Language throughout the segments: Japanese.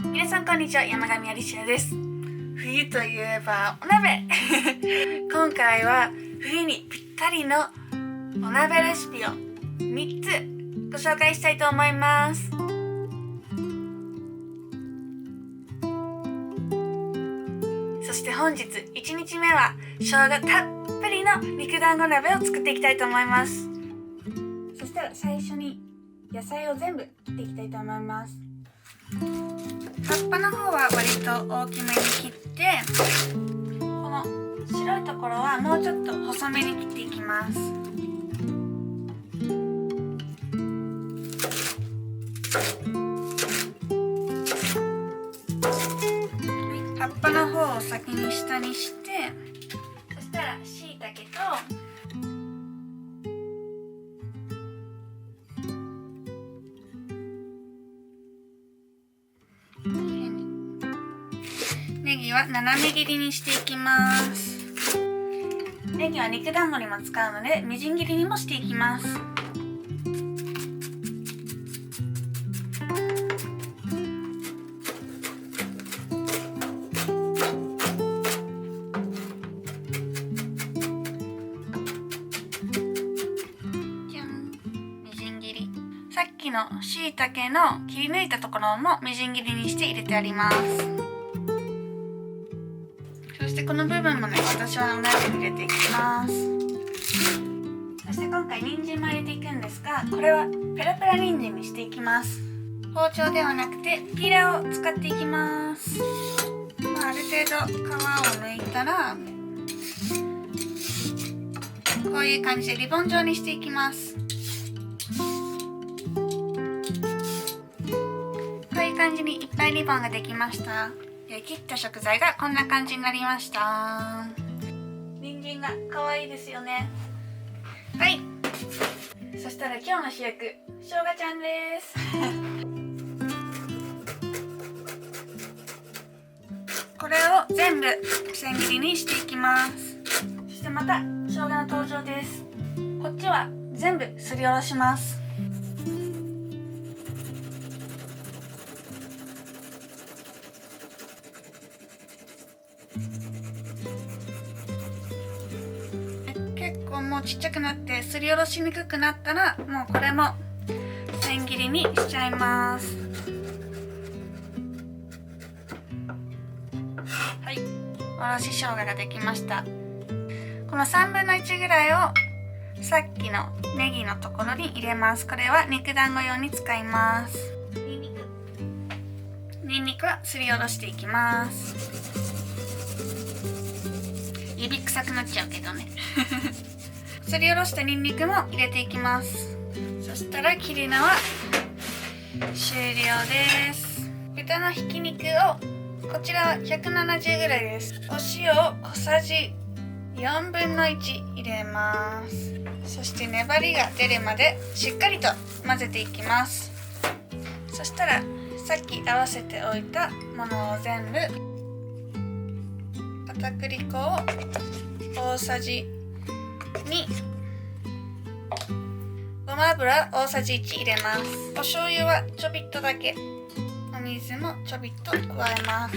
皆さんこんにちは、山上アリシアです。冬といえばお鍋今回は冬にぴったりのお鍋レシピを3つご紹介したいと思います。そして本日1日目は生姜たっぷりの肉団子鍋を作っていきたいと思います。そしたら最初に野菜を全部切っていきたいと思います。葉っぱの方は割と大きめに切って、この白いところはもうちょっと細めに切っていきます。葉っぱの方を先に下にして、そしたら椎茸とネギは斜め切りにしていきます。ネギは肉団子にも使うのでみじん切りにもしていきます。みじん切り。さっきの椎茸の切り抜いたところもみじん切りにして入れてあります。そしてこの部分もね、私はお鍋に入れていきます。そして今回人参も入れていくんですが、これはペラペラ人参にしていきます。包丁ではなくてピーラーを使っていきます。ある程度皮を剥いたらこういう感じでリボン状にしていきます。こういう感じにいっぱいリボンができました。切った食材がこんな感じになりました。人参が可愛いですよね。はい、そしたら今日の主役生姜ちゃんですこれを全部千切りにしていきます。そしてまた生姜の登場です。こっちは全部すりおろします。結構もうちっちゃくなってすりおろしにくくなったら、もうこれも千切りにしちゃいます。はい、おろし生姜ができました。この3分の1ぐらいをさっきのネギのところに入れます。これは肉団子用に使います。ニンニクはすりおろしていきます。指臭くなっちゃうけどねすりおろしたニンニクも入れていきます。そしたら切るのは終了です。豚のひき肉をこちらは170ぐらいです。お塩を小さじ4分の1入れます。そして粘りが出るまでしっかりと混ぜていきます。そしたらさっき合わせておいたものを全部、片栗粉を大さじ2、ごま油大さじ1入れます。お醤油はちょびっとだけ、お水もちょびっと加えます。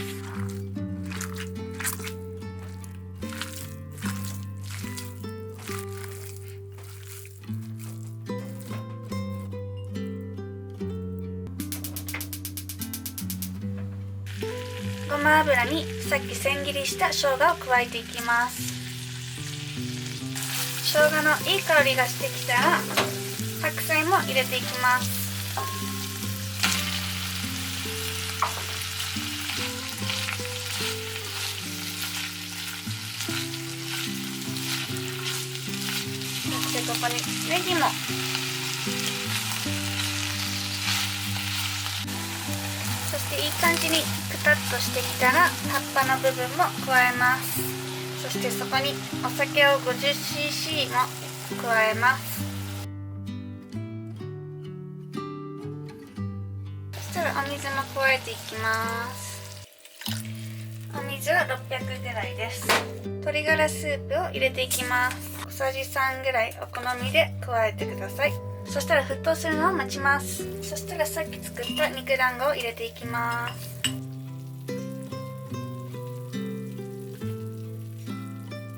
ごま油にさっき千切りした生姜を加えていきます。生姜のいい香りがしてきたら白菜も入れていきます。そしてここにネギも、そしていい感じにくたっとしてきたら葉っぱの部分も加えます。そしてそこにお酒を 50cc も加えます。そしたらお水も加えていきます。お水は600ぐらいです。鶏ガラスープを入れていきます。小さじ3ぐらいお好みで加えてください。そしたら沸騰するのを待ちます。そしたらさっき作った肉団子を入れていきます。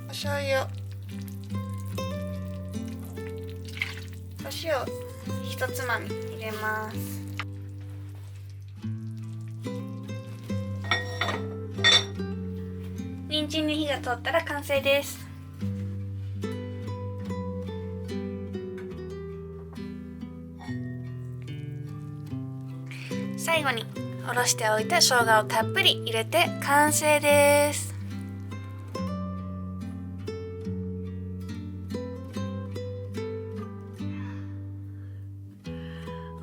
お醤油、お塩1つまみ入れます。人参に火が通ったら完成です。最後におろしておいた生姜をたっぷり入れて完成です。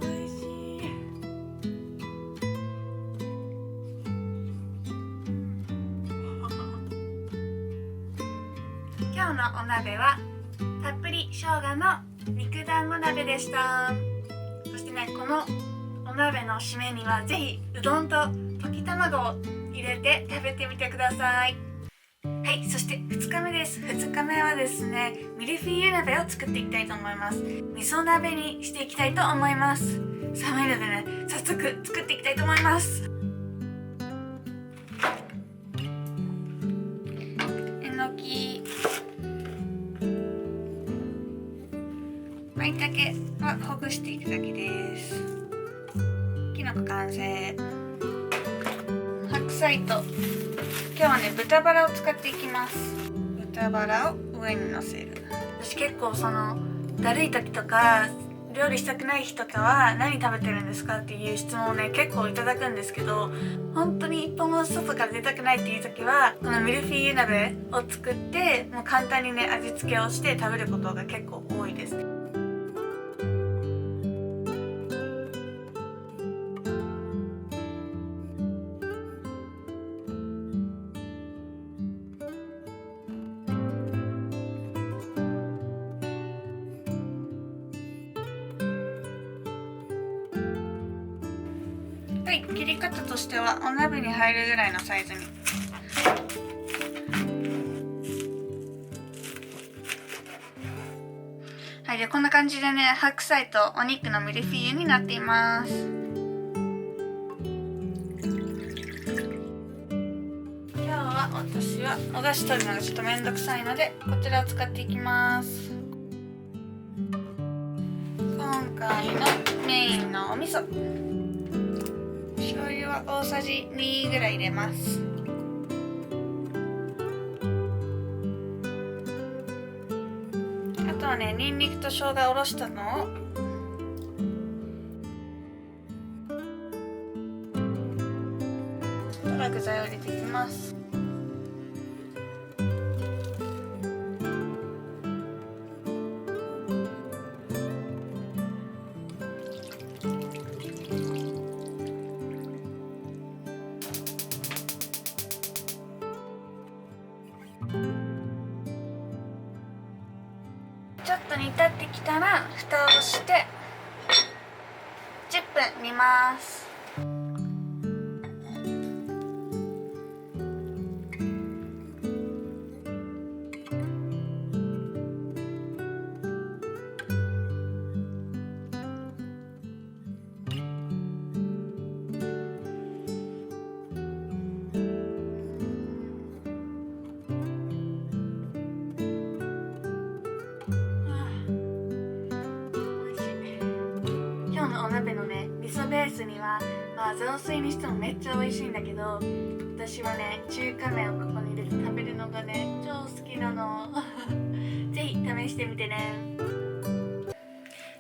おいしい。今日のお鍋はたっぷり生姜の肉団子鍋でした。そしてね、このお鍋の締めにはぜひうどんと溶き卵を入れて食べてみてください。はい、そして2日目です。2日目はですね、ミルフィーユ鍋を作っていきたいと思います。味噌鍋にしていきたいと思います。寒いのでね、早速作っていきたいと思います。えのき、舞茸はほぐしていくだけです。きのこ完成。白菜と今日はね、豚バラを使っていきます。豚バラを上にのせる。私結構だるい時とか料理したくない日とかは何食べてるんですかっていう質問をね、結構いただくんですけど、本当に一歩も外から出たくないっていう時はこのミルフィーユ鍋を作ってもう簡単にね、味付けをして食べることが結構多いです。はい、切り方としてはお鍋に入るぐらいのサイズに。はい、でこんな感じでね、白菜とお肉のミルフィーユになっています。今日は私はお出汁取るのがちょっとめんどくさいのでこちらを使っていきます。今回のメインのお味噌、醤油は大さじ2ぐらい入れます。あとはね、ニンニクと生姜おろしたのをそしたら具材を入れていきます。ちょっと煮立ってきたら蓋をして10分煮ます。今日のお鍋のね、味噌ベースには雑炊にしてもめっちゃ美味しいんだけど、私はね、中華麺をここに入れて食べるのがね、超好きなのぜひ試してみてね。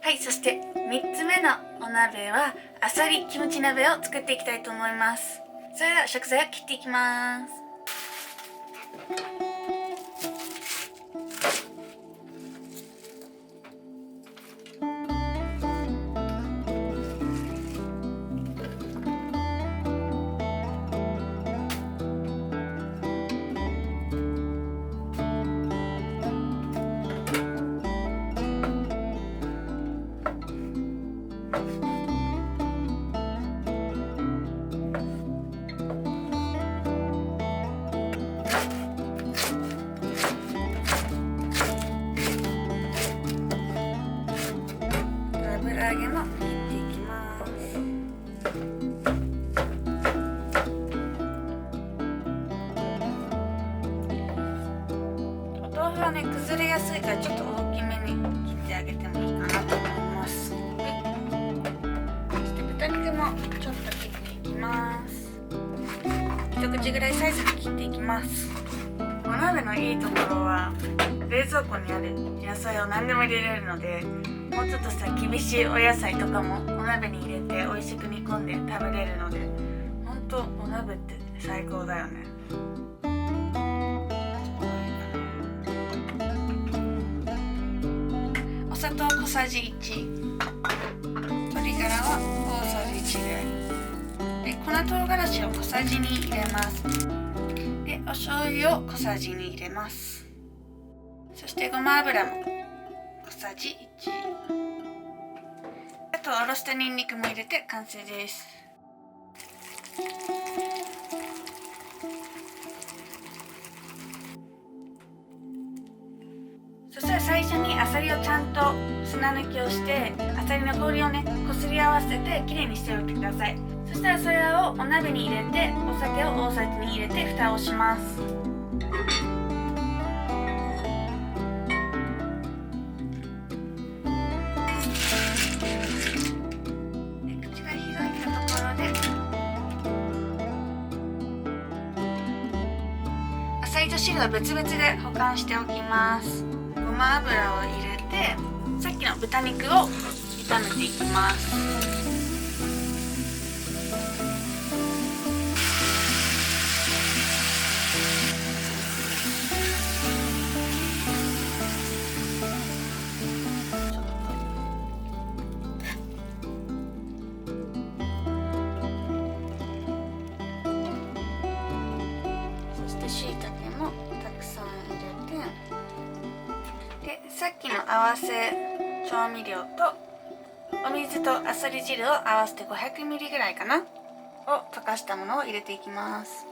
はい、そして3つ目のお鍋はあさりキムチ鍋を作っていきたいと思います。それでは食材を切っていきます。はね崩れやすいからちょっと大きめに切ってあげてもいいかなと思います。そして豚肉もちょっと切っていきます。一口ぐらいサイズで切っていきます。お鍋のいいところは冷蔵庫にある野菜を何でも入れれるので、もうちょっと厳しいお野菜とかもお鍋に入れて美味しく煮込んで食べれるので、ほんとお鍋って最高だよね。お砂糖小さじ1、鶏ガラは大さじ1ぐらいで、粉唐辛子を小さじ2入れます。で、お醤油を小さじ2入れます。そしてごま油も小さじ1、あとおろしたニンニクも入れて完成です。そしたら最初にあさりをちゃんと砂抜きをして、あさりの氷をねこすり合わせてきれいにしておいてください。そしたらそれをお鍋に入れて、お酒を大さじ2入れて蓋をします。口が開いたところであさりと汁は別々で保管しておきます。ごま油を入れて、さっきの豚肉を炒めていきます。そして椎茸もたくさん入れて、でさっきの合わせ調味料とお水とあさり汁を合わせて 500ml ぐらいかなを溶かしたものを入れていきます。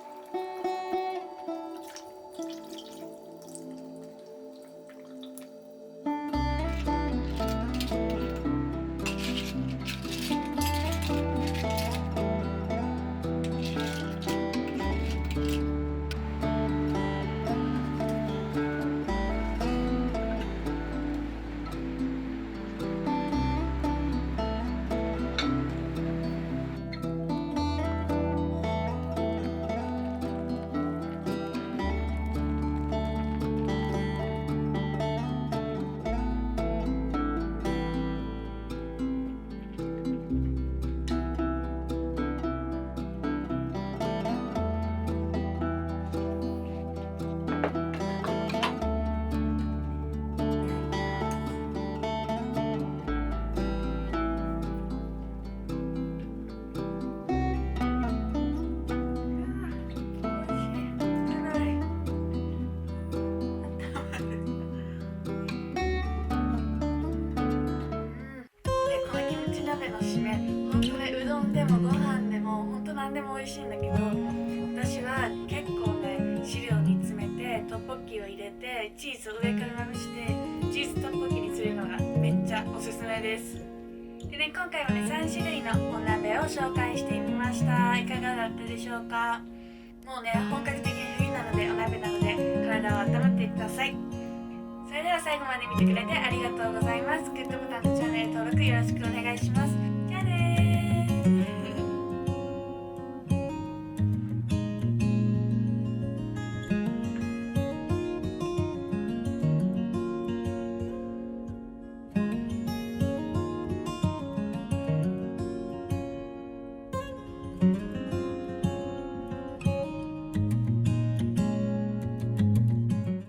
鍋の締め、本当ね、うどんでもご飯でも本当何でも美味しいんだけど、私は結構ね汁を煮詰めてトッポッキを入れてチーズを上からまぶしてチーズトッポッキにするのがめっちゃおすすめです。でね、今回はね3種類のお鍋を紹介してみました。いかがだったでしょうか。もうね本格的に冬なのでお鍋なので体を温めてください。それでは最後まで見てくれてありがとうございます。グッドボタンとチャンネル登録よろしくお願いします。じゃあねー。